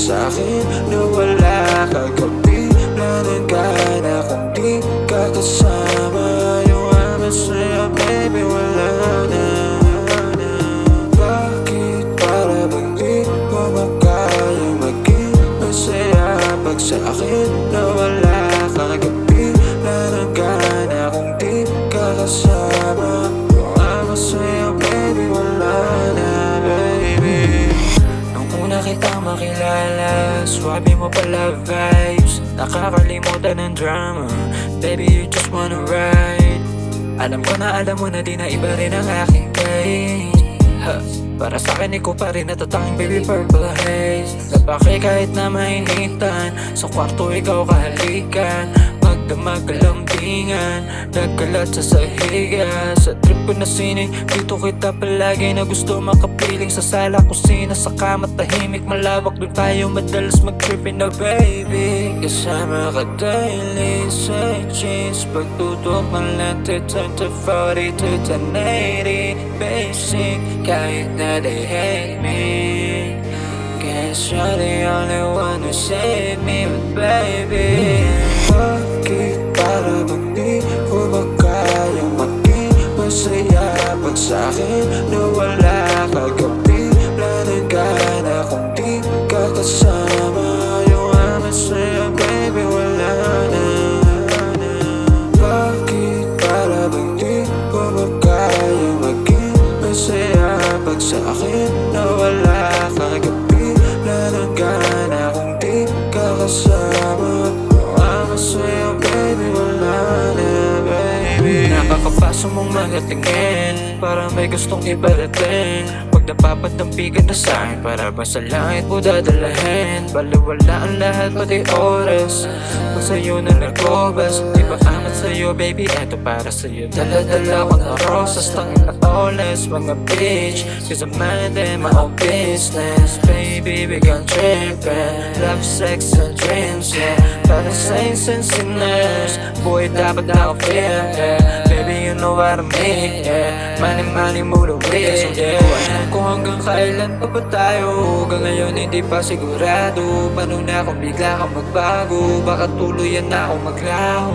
sa'kin na wala kagabi na nagana kung di ka kasama. Yung amas sa'yo baby wala na. Bakit para bang di ko makaya maging masaya pag sa'kin na wala kagabi na nagana kung di ka kasama. Yung amas sa'yo baby wala na baby. Nung una kitang makilala, swabe mo pala vibes, nakakalimutan ng drama. Baby you just wanna ride. Alam ko na alam mo na di na iba rin ang aking taste. Para sa'kin ikaw pa rin natatanging baby purple haze. Napaki kahit na mainitan, sa kwarto ikaw kahalikan. Magdamag kalambingan, nagkalat sa sahiga. Sa trip ko na sining, dito kita palagi na gusto makapiling. Sa sala, kusina, sa kama, tahimik, malawak. Doon tayo madalas mag-trippin na baby. Kasama ka daily sa jeans, pagtutok ng lente, turn to 40 to 1080. Basic, kahit na they hate me, guess you're the only one who save me. But baby, bakit para bang di ko ba kayang maging masaya pag sa'kin na wala kagabi na nagana kung di ka kasama. Yung amas sa'yo baby wala na. Bakit para bang di ko ba kayang maging masaya pag sa'kin na wala kagabi na nagana kung di ka kasama. Sa'yo baby wala na baby. Nakakapaso mong mga tingin, parang may gustong ibarating. Pag napapatampikan na sa'kin, para ba sa langit mo dadalahin? Baliwala ang lahat pati oras, pag sa'yo na nagkobas. Di ba amat sa'yo baby, eto para sa'yo. Dala-dala ko ng rosas, tangin na oles, mga bitch, cause I'm mind in my own business. Baby, we gon' trippin', love, sex, and dreams, yeah. Para sa insensinness, boy, dapat na ako feel, yeah. Baby, you know what I mean, yeah. Mani-mani mo the ways, yeah. Alam ko hanggang kailan pa ba tayo, hanggang ngayon hindi pa sigurado. Paano na kung bigla kang magbago, baka tuluyan na ako maglaho.